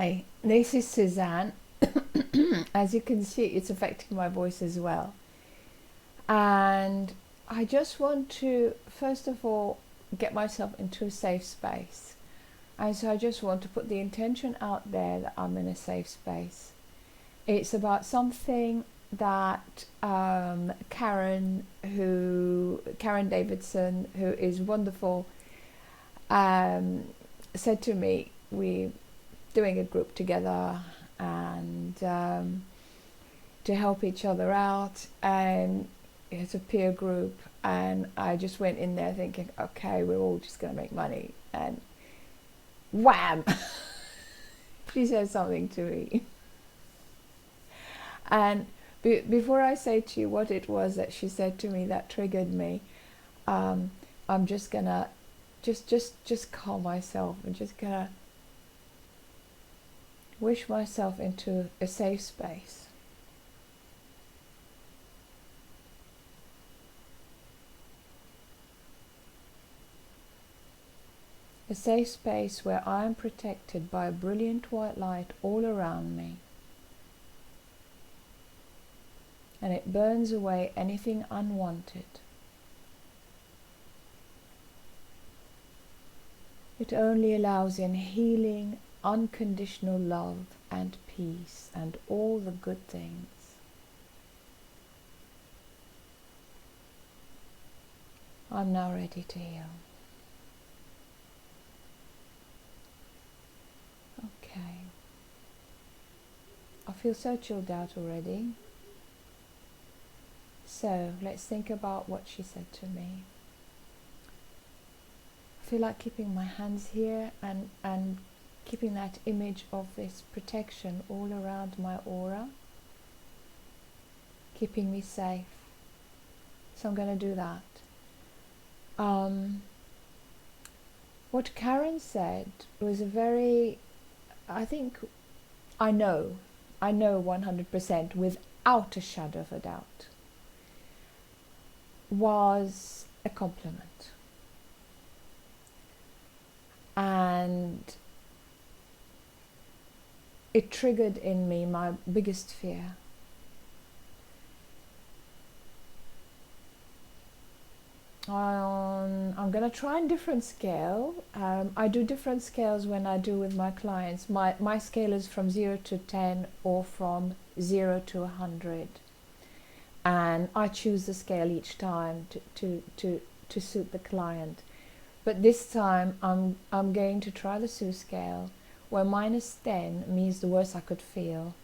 Hi, this is Suzanne. As you can see, it's affecting my voice as well. And I just want to, first of all, get myself into a safe space. And so I just want to put the intention out there that I'm in a safe space. It's about something that Karin Davidson, who is wonderful, said to me. We doing a group together and to help each other out, and it's a peer group, and I just went in there thinking, okay, we're all just going to make money, and wham, she said something to me. And before I say to you what it was that she said to me that triggered me, I'm just gonna just calm myself and just gonna wish myself into a safe space. A safe space where I am protected by a brilliant white light all around me. And it burns away anything unwanted. It only allows in healing, unconditional love and peace and all the good things. I'm now ready to heal. Okay. I feel so chilled out already. So let's think about what she said to me. I feel like keeping my hands here and keeping that image of this protection all around my aura, keeping me safe. So I'm going to do that. What Karin said was a very, I know 100% without a shadow of a doubt, was a compliment. And it triggered in me my biggest fear. I'm going to try a different scale. I do different scales when I do with my clients. My scale is from 0 to 10 or from 0 to 100. And I choose the scale each time to suit the client. But this time I'm going to try the Sue scale, where -10 means the worst I could feel,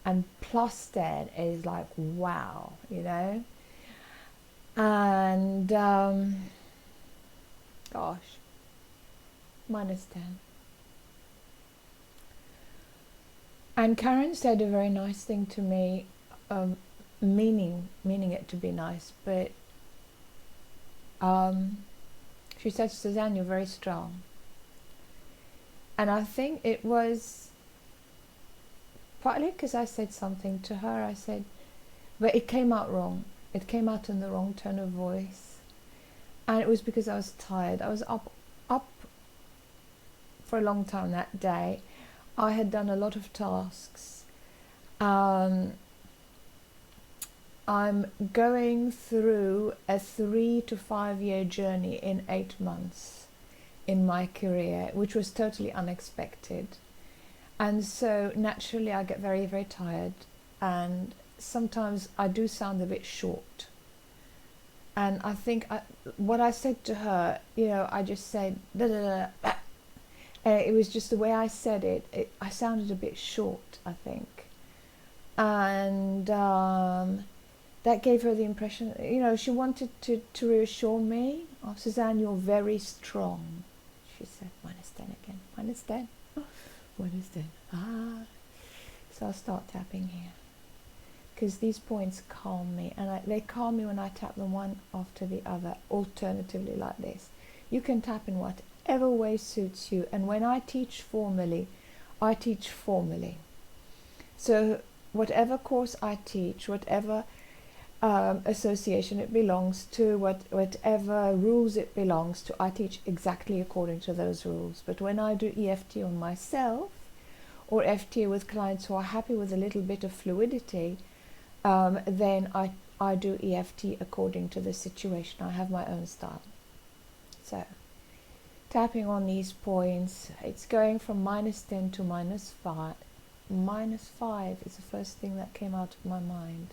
and +10 is like wow, you know. And gosh, -10. And Karin said a very nice thing to me, meaning it to be nice, but she said, Suzanne, you're very strong. And I think it was partly because I said something to her. I said, but it came out wrong. It came out in the wrong tone of voice. And it was because I was tired. I was up for a long time that day. I had done a lot of tasks. I'm going through a 3 to 5 year journey in 8 months in my career, which was totally unexpected. And so naturally I get very, very tired, and sometimes I do sound a bit short. And I think what I said to her, I just said, da, da, da, da. It was just the way I said it, I sounded a bit short, I think. And that gave her the impression, she wanted to reassure me. Oh, Suzanne, you're very strong. She said, -10 again, -10, -10. So I'll start tapping here, because these points calm me, and they calm me when I tap them one after the other, alternatively like this. You can tap in whatever way suits you, and when I teach formally, I teach formally. So whatever course I teach, whatever association it belongs to, whatever rules it belongs to, I teach exactly according to those rules. But when I do EFT on myself, or FT with clients who are happy with a little bit of fluidity, then I do EFT according to the situation. I have my own style. So tapping on these points, it's going from -10 to -5. -5 is the first thing that came out of my mind.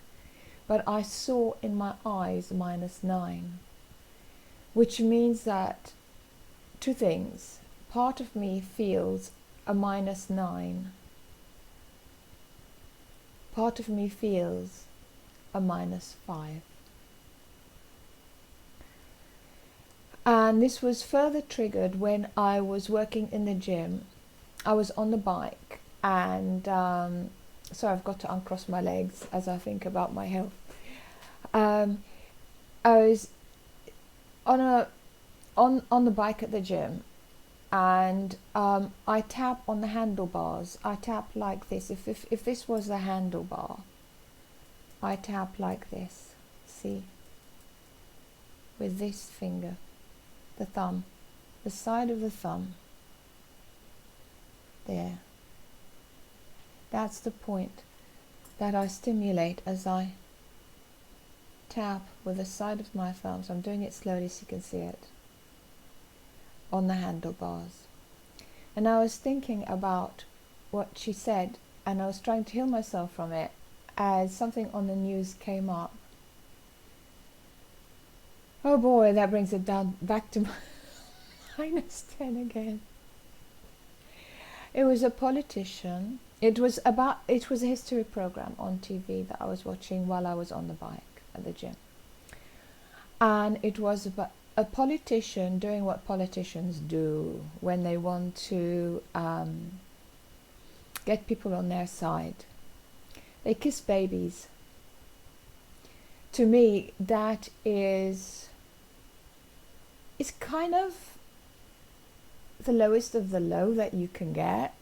But I saw in my eyes -9, which means that two things. Part of me feels a -9. Part of me feels a -5. And this was further triggered when I was working in the gym. I was on the bike, and so I've got to uncross my legs as I think about my health. I was on the bike at the gym, and I tap on the handlebars. I tap like this. If this was the handlebar, I tap like this. See, with this finger, the thumb, the side of the thumb. There. That's the point that I stimulate as I tap with the side of my thumb. So I'm doing it slowly so you can see it on the handlebars. And I was thinking about what she said, and I was trying to heal myself from it as something on the news came up. Oh boy, that brings it down back to -10 again. It was a politician. It was a history program on TV that I was watching while I was on the bike at the gym. And it was about a politician doing what politicians do when they want to get people on their side. They kiss babies. To me, that is kind of the lowest of the low that you can get,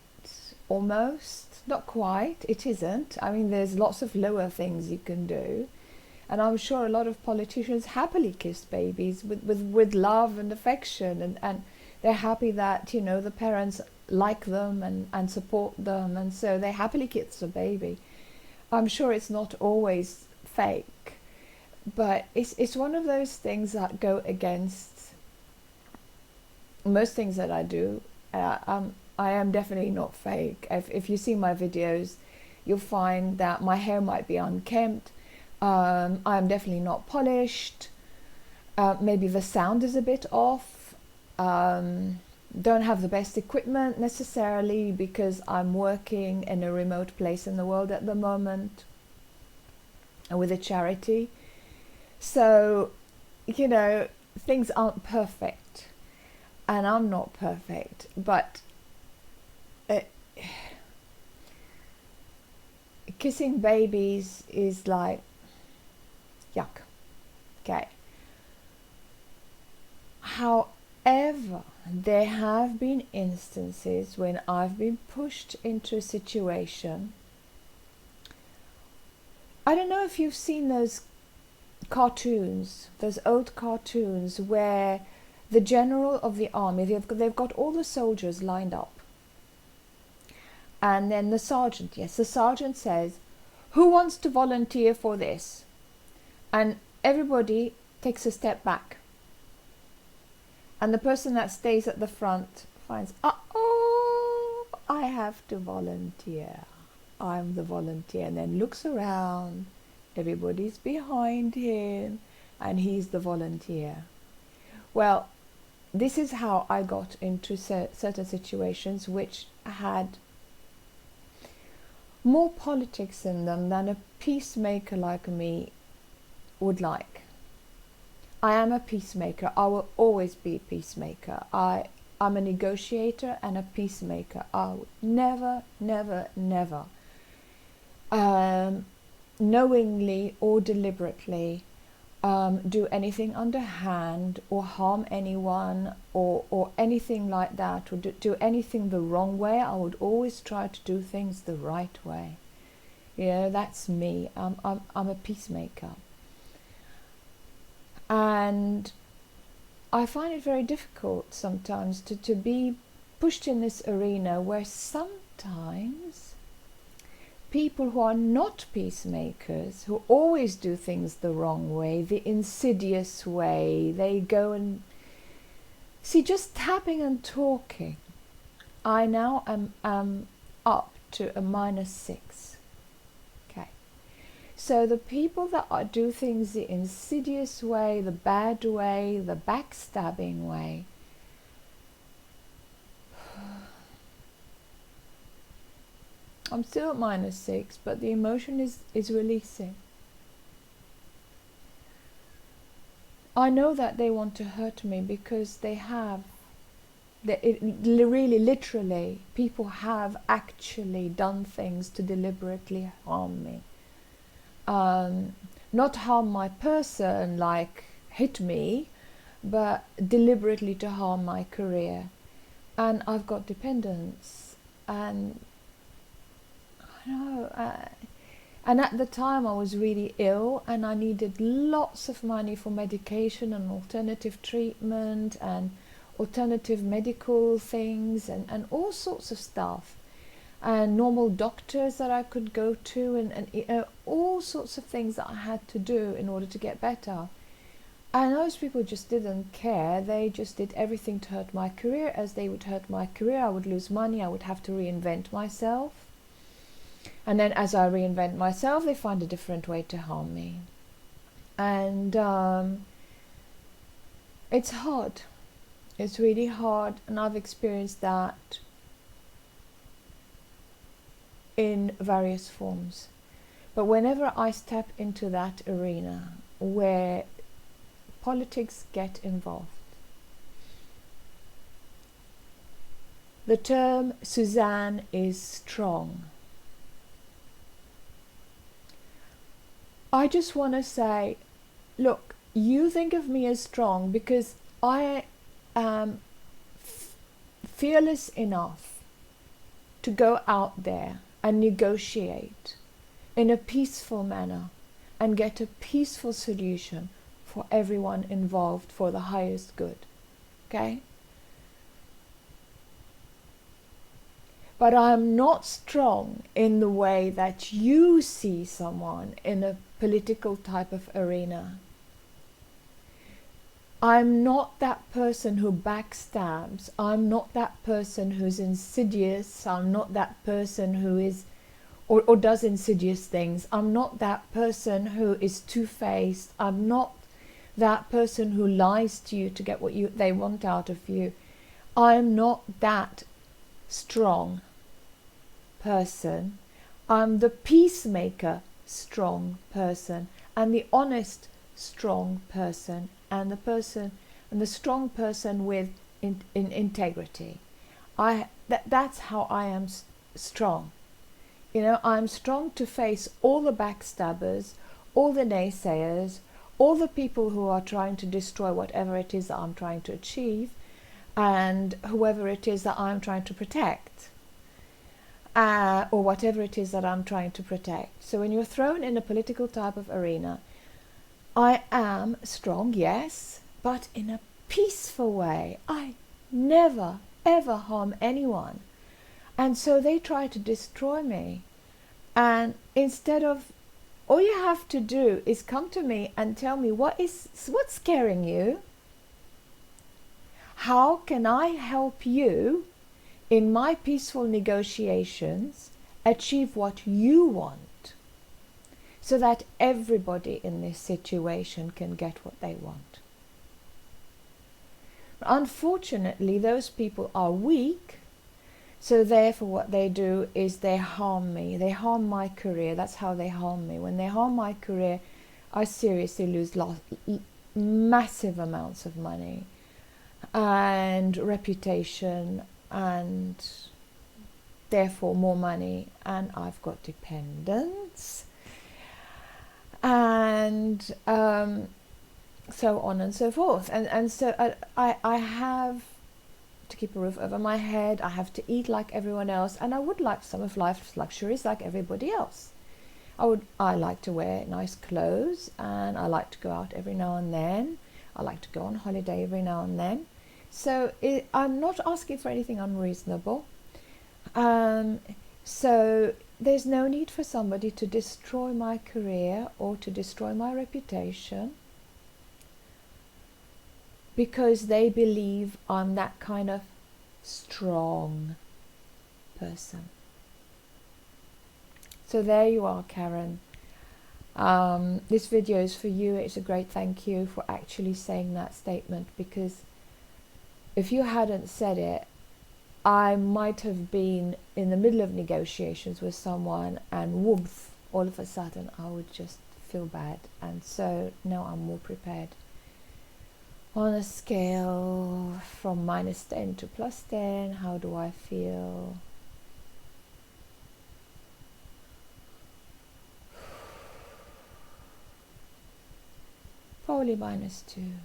almost. Not quite, it isn't. I mean, there's lots of lower things you can do. And I'm sure a lot of politicians happily kiss babies with love and affection, and they're happy that, you know, the parents like them and support them, and so they happily kiss a baby. I'm sure it's not always fake, but it's one of those things that go against most things that I do. I am definitely not fake. If you see my videos, you'll find that my hair might be unkempt. I'm definitely not polished. Maybe the sound is a bit off. Don't have the best equipment necessarily because I'm working in a remote place in the world at the moment with a charity. So, you know, things aren't perfect, and I'm not perfect, but kissing babies is like yuck. Okay. However, there have been instances when I've been pushed into a situation. I don't know if you've seen those cartoons, those old cartoons where the general of the army, they've got all the soldiers lined up. And then the sergeant says, "Who wants to volunteer for this?" And everybody takes a step back. And the person that stays at the front finds, oh, I have to volunteer. I'm the volunteer. And then looks around. Everybody's behind him. And he's the volunteer. Well, this is how I got into certain situations which had more politics in them than a peacemaker like me would like. I am a peacemaker. I will always be a peacemaker. I'm a negotiator and a peacemaker. I would never, never, never, knowingly or deliberately, do anything underhand or harm anyone or anything like that, or do anything the wrong way. I would always try to do things the right way. You know, that's me. I'm a peacemaker. And I find it very difficult sometimes to be pushed in this arena where some times people who are not peacemakers, who always do things the wrong way, the insidious way, they go and see, just tapping and talking, I now am up to a -6. Okay. So the people that do things the insidious way, the bad way, the backstabbing way, I'm still at -6, but the emotion is releasing. I know that they want to hurt me because they have, really literally, people have actually done things to deliberately harm me. Not harm my person, like hit me, but deliberately to harm my career. And I've got dependents, and I know, and at the time I was really ill and I needed lots of money for medication and alternative treatment and alternative medical things and all sorts of stuff, and normal doctors that I could go to, and all sorts of things that I had to do in order to get better. And those people just didn't care. They just did everything to hurt my career. As they would hurt my career, I would lose money, I would have to reinvent myself. And then as I reinvent myself, they find a different way to harm me. And it's hard. It's really hard, and I've experienced that in various forms. But whenever I step into that arena where politics get involved, the term Suzanne is strong. I just want to say, look, you think of me as strong because I am fearless enough to go out there and negotiate in a peaceful manner and get a peaceful solution for everyone involved for the highest good. Okay? But I'm not strong in the way that you see someone in a political type of arena. I'm not that person who backstabs. I'm not that person who's insidious. I'm not that person who is or does insidious things. I'm not that person who is two-faced. I'm not that person who lies to you to get what they want out of you. I'm not that strong person. I'm the peacemaker strong person, and the honest strong person, and the strong person with in integrity. That's how I am strong. You know, I'm strong to face all the backstabbers, all the naysayers, all the people who are trying to destroy whatever it is that I'm trying to achieve, and whoever it is that I'm trying to protect, or whatever it is that I'm trying to protect. So when you're thrown in a political type of arena, I am strong, yes, but in a peaceful way. I never, ever harm anyone. And so they try to destroy me. And instead of, all you have to do is come to me and tell me what's scaring you. How can I help you in my peaceful negotiations achieve what you want, so that everybody in this situation can get what they want. Unfortunately, those people are weak, so therefore what they do is they harm me. They harm my career. That's how they harm me. When they harm my career, I seriously lose massive amounts of money and reputation, and therefore more money, and I've got dependents, and so on and so forth, and so I have to keep a roof over my head. I have to eat like everyone else, and I would like some of life's luxuries like everybody else. I like to wear nice clothes, and I like to go out every now and then. I like to go on holiday every now and then. So I'm not asking for anything unreasonable. So there's no need for somebody to destroy my career or to destroy my reputation because they believe I'm that kind of strong person. So there you are, Karen. This video is for you. It's a great thank you for actually saying that statement, because if you hadn't said it, I might have been in the middle of negotiations with someone and whoops, all of a sudden I would just feel bad. And so now I'm more prepared. On a scale from -10 to +10, how do I feel? Probably -2.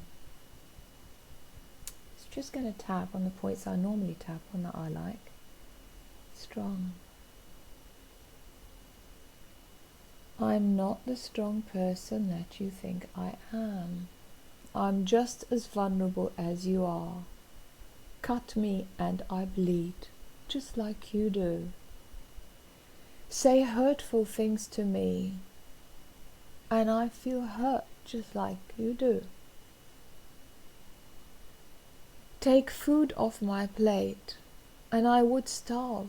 Just going to tap on the points I normally tap on that I like. Strong. I'm not the strong person that you think I am. I'm just as vulnerable as you are. Cut me and I bleed, just like you do. Say hurtful things to me, and I feel hurt just like you do. Take food off my plate, and I would starve.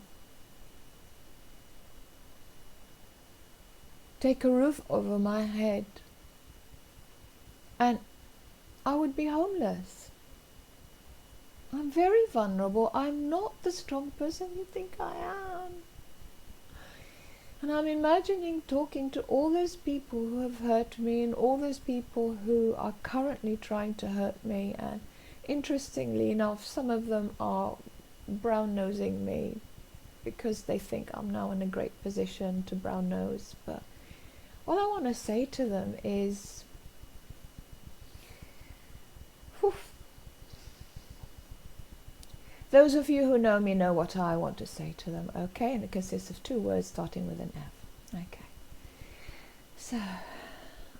Take a roof over my head, and I would be homeless. I'm very vulnerable. I'm not the strong person you think I am. And I'm imagining talking to all those people who have hurt me and all those people who are currently trying to hurt me, and interestingly enough, some of them are brown-nosing me because they think I'm now in a great position to brown-nose. But all I want to say to them is, whew. Those of you who know me know what I want to say to them, okay? And it consists of 2 words starting with an F. Okay. So,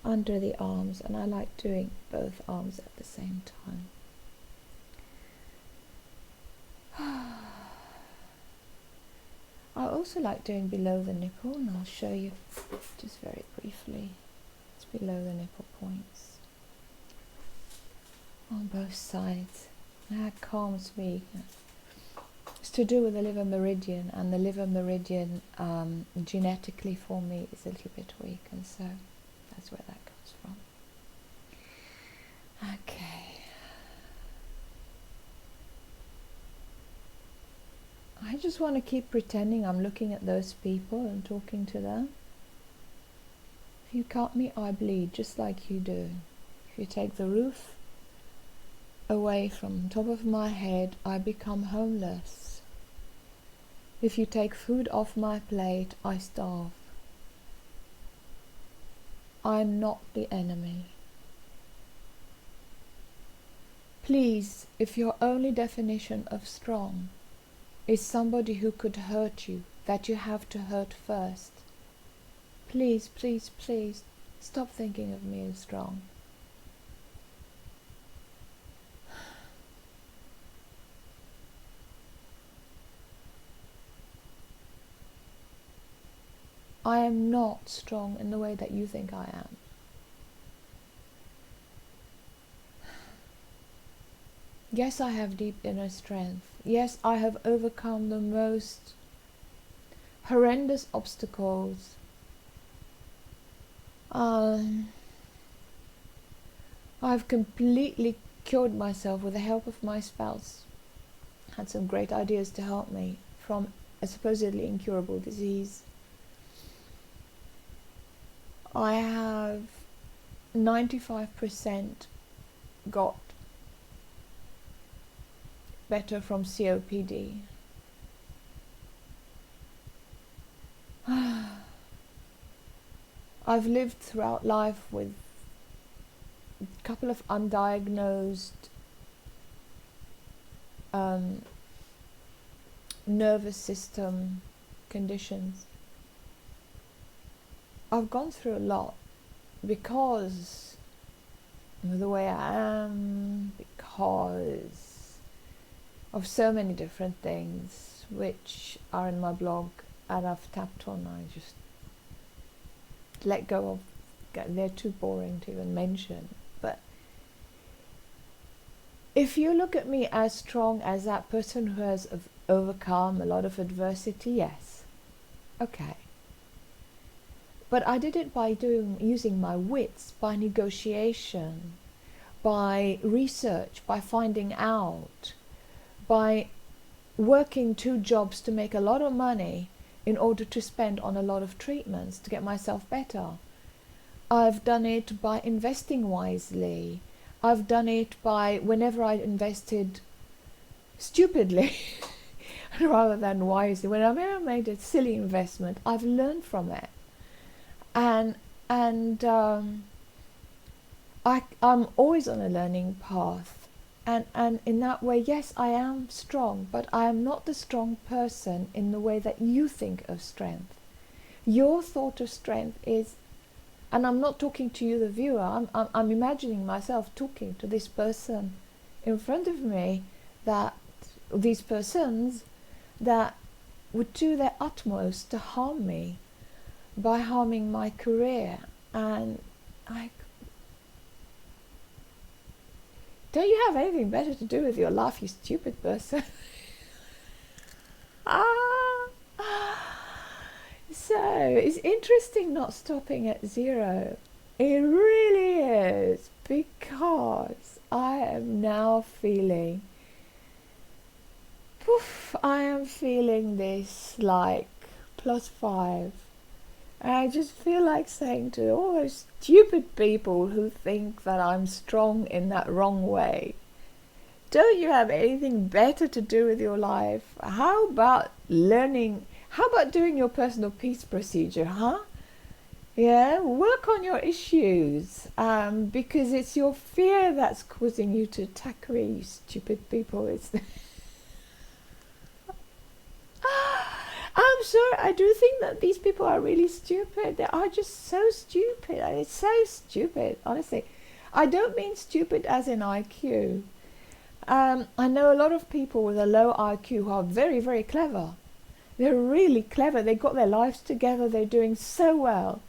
under the arms, and I like doing both arms at the same time. I also like doing below the nipple, and I'll show you just very briefly. It's below the nipple points on both sides. That calms me. It's to do with the liver meridian, and the liver meridian genetically for me is a little bit weak, and so that's where that comes from. Okay. I just want to keep pretending I'm looking at those people and talking to them. If you cut me, I bleed, just like you do. If you take the roof away from top of my head, I become homeless. If you take food off my plate, I starve. I'm not the enemy. Please, if your only definition of strong is somebody who could hurt you, that you have to hurt first, please, please, please, stop thinking of me as strong. I am not strong in the way that you think I am. Yes, I have deep inner strength. Yes, I have overcome the most horrendous obstacles. I've completely cured myself with the help of my spouse. Had some great ideas to help me from a supposedly incurable disease. I have 95% got better from COPD. I've lived throughout life with a couple of undiagnosed nervous system conditions. I've gone through a lot because of the way I am, because of so many different things which are in my blog and I've tapped on. I just let go of. They're too boring to even mention. But if you look at me as strong as that person who has overcome a lot of adversity, yes, okay. But I did it by using my wits, by negotiation, by research, by finding out, by working 2 jobs to make a lot of money in order to spend on a lot of treatments to get myself better. I've done it by investing wisely. I've done it by whenever I invested stupidly rather than wisely. When I made a silly investment, I've learned from it. And I'm always on a learning path. And in that way, yes, I am strong, but I am not the strong person in the way that you think of strength. Your thought of strength is, and I'm not talking to you, the viewer, I'm imagining myself talking to this person in front of me, that these persons that would do their utmost to harm me by harming my career. And don't you have anything better to do with your life, you stupid person? So it's interesting not stopping at 0. It really is, because I am now feeling, I am feeling this like +5. And I just feel like saying to all those stupid people who think that I'm strong in that wrong way, don't you have anything better to do with your life? How about learning? How about doing your personal peace procedure, huh? Yeah, work on your issues, because it's your fear that's causing you to attack me, you stupid people. I'm sorry, I do think that these people are really stupid. They are just so stupid. It's so stupid, honestly. I don't mean stupid as in IQ. I know a lot of people with a low IQ who are very, very clever. They're really clever. They got their lives together. They're doing so well.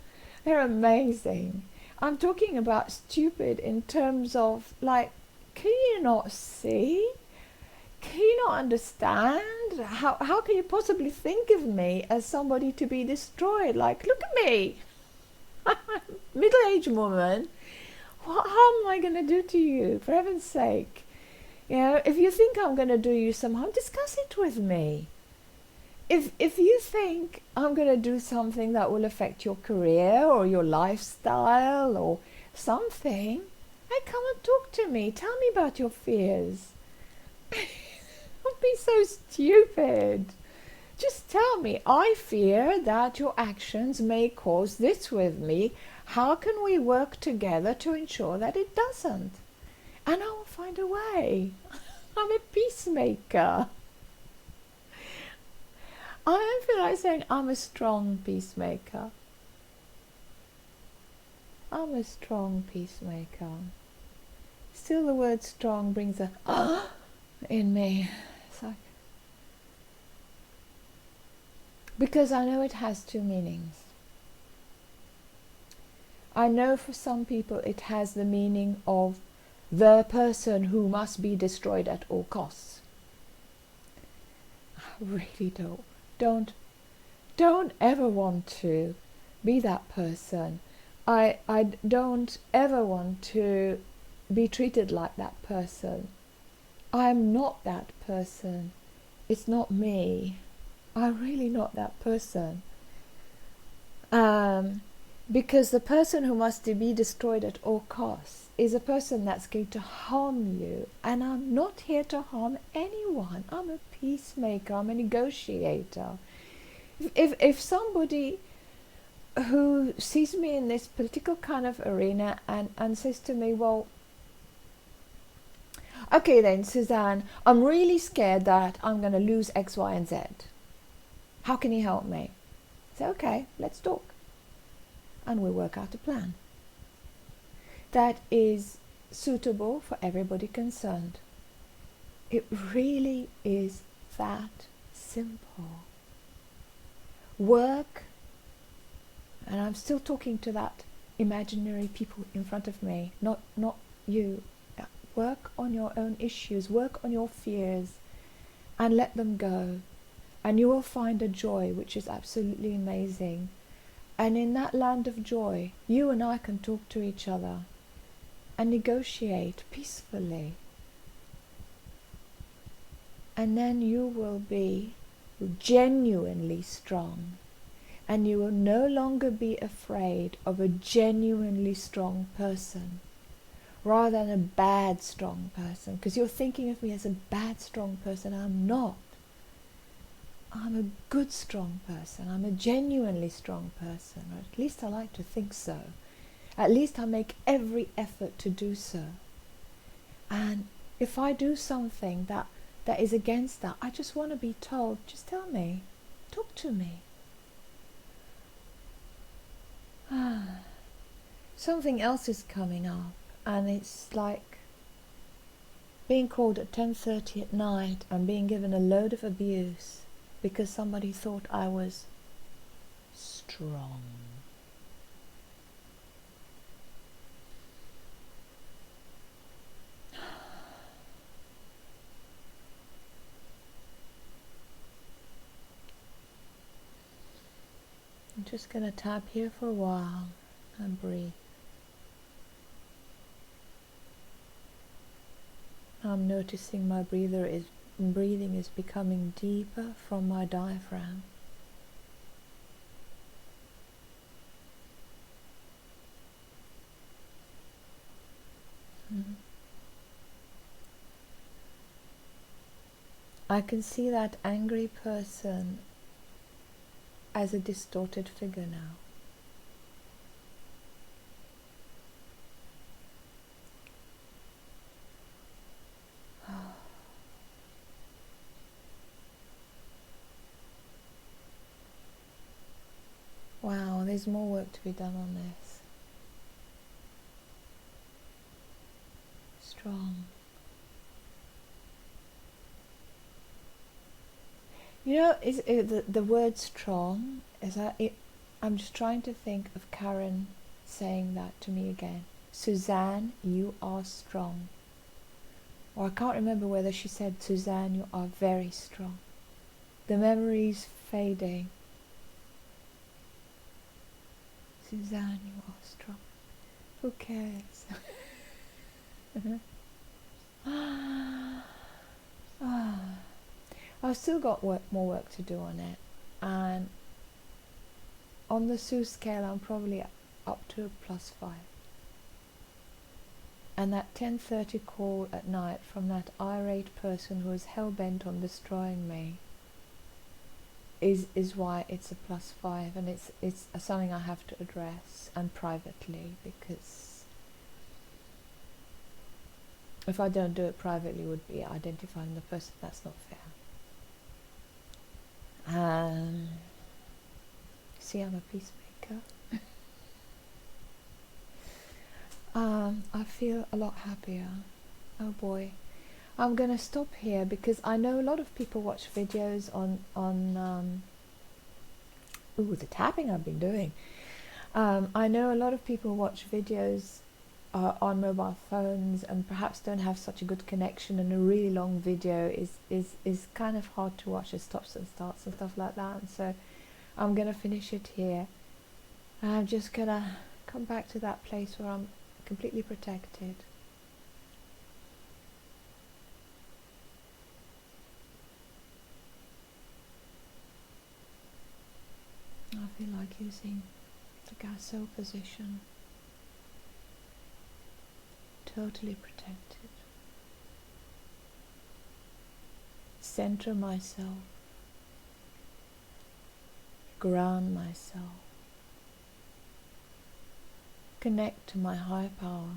They're amazing. I'm talking about stupid in terms of, like, can you not see? Can you not understand? How can you possibly think of me as somebody to be destroyed? Like, look at me. I'm a middle-aged woman. What harm am I going to do to you? For heaven's sake. You know, if you think I'm going to do you some harm, discuss it with me. If you think I'm going to do something that will affect your career or your lifestyle or something, hey, come and talk to me. Tell me about your fears. Don't be so stupid. Just tell me, I fear that your actions may cause this with me. How can we work together to ensure that it doesn't? And I will find a way. I'm a peacemaker. I feel like saying I'm a strong peacemaker. I'm a strong peacemaker. Still the word strong brings a in me. It's like, because I know it has 2 meanings. I know for some people it has the meaning of the person who must be destroyed at all costs. I really don't ever want to be that person. I don't ever want to be treated like that person. I'm not that person. It's not me. I'm really not that person. Because the person who must be destroyed at all costs is a person that's going to harm you. And I'm not here to harm anyone. I'm a peacemaker. I'm a negotiator. If somebody who sees me in this political kind of arena and says to me, well, okay then, Suzanne, I'm really scared that I'm going to lose X, Y, and Z. How can you help me? I say, okay, let's talk. And we'll work out a plan that is suitable for everybody concerned. It really is that simple. Work, and I'm still talking to that imaginary people in front of me, not you. Work on your own issues, work on your fears, and let them go. And you will find a joy which is absolutely amazing. And in that land of joy, you and I can talk to each other and negotiate peacefully. And then you will be genuinely strong. And you will no longer be afraid of a genuinely strong person, rather than a bad strong person. Because you're thinking of me as a bad strong person. I'm not. I'm a good strong person. I'm a genuinely strong person. Or at least I like to think so. At least I make every effort to do so. And if I do something that is against that, I just want to be told, just tell me. Talk to me. Something else is coming up, and it's like being called at 10:30 at night and being given a load of abuse because somebody thought I was strong. I'm just going to tap here for a while and breathe. I'm noticing my breathing is becoming deeper from my diaphragm. I can see that angry person as a distorted figure now. Wow, there's more work to be done on this. Strong. You know, the word strong, I'm just trying to think of Karin saying that to me again. Suzanne, you are strong. Or I can't remember whether she said, Suzanne, you are very strong. The memory's fading. Suzanne, you are strong. Who cares? I've still got more work to do on it, and on the Sue scale I'm probably up to a +5. And that 10:30 call at night from that irate person who is hell-bent on destroying me is why it's a +5, and it's something I have to address, and privately, because if I don't do it privately, it would be identifying the person. That's not fair. See, I'm a peacemaker. I feel a lot happier. Oh boy. I'm going to stop here because I know a lot of people watch videos on the tapping I've been doing. I know a lot of people watch videos on mobile phones and perhaps don't have such a good connection, and a really long video is kind of hard to watch. It stops and starts and stuff like that, and so I'm going to finish it here. I'm just going to come back to that place where I'm completely protected. I feel like using the Gasso position. Totally protected. Center myself. Ground myself. Connect to my higher power.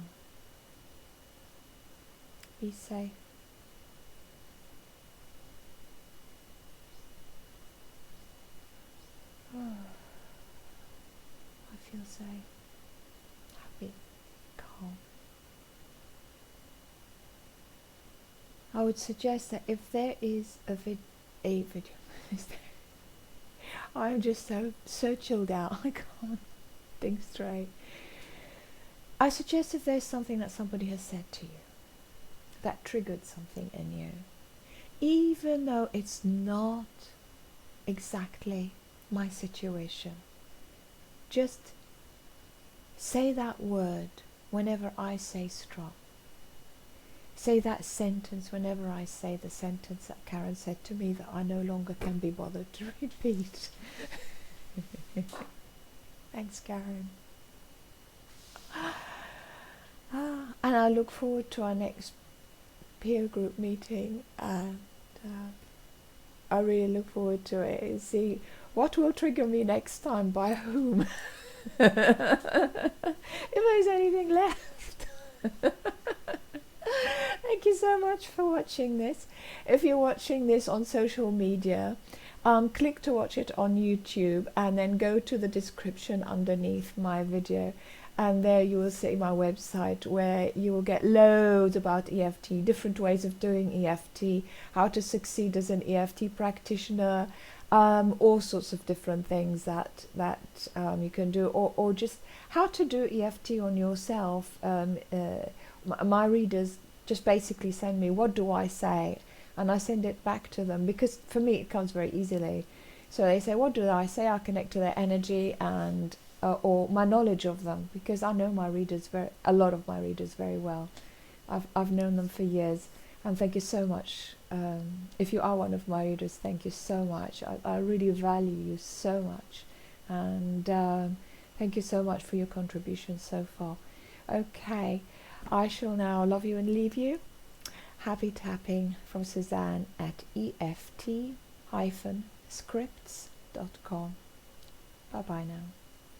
Be safe. I feel safe, happy, calm. I would suggest that if there is a video, I'm just so chilled out. I can't think straight. I suggest if there's something that somebody has said to you that triggered something in you, even though it's not exactly my situation, just say that word whenever I say stop. Say that sentence whenever I say the sentence that Karin said to me that I no longer can be bothered to repeat. Thanks, Karin. And I look forward to our next peer group meeting, and I really look forward to it and see what will trigger me next time, by whom. If there's anything left. Thank you so much for watching this. If you're watching this on social media, click to watch it on YouTube, and then go to the description underneath my video, and there you will see my website, where you will get loads about EFT, different ways of doing EFT, how to succeed as an EFT practitioner, all sorts of different things that you can do, or just how to do EFT on yourself. My readers just basically send me, what do I say? And I send it back to them, because for me it comes very easily. So they say, what do I say? I connect to their energy and or my knowledge of them, because I know my readers a lot of my readers very well. I've known them for years, and thank you so much. If you are one of my readers, thank you so much. I really value you so much, and thank you so much for your contribution so far. Okay, I shall now love you and leave you. Happy tapping from Suzanne at EFT-scripts.com. Bye bye now.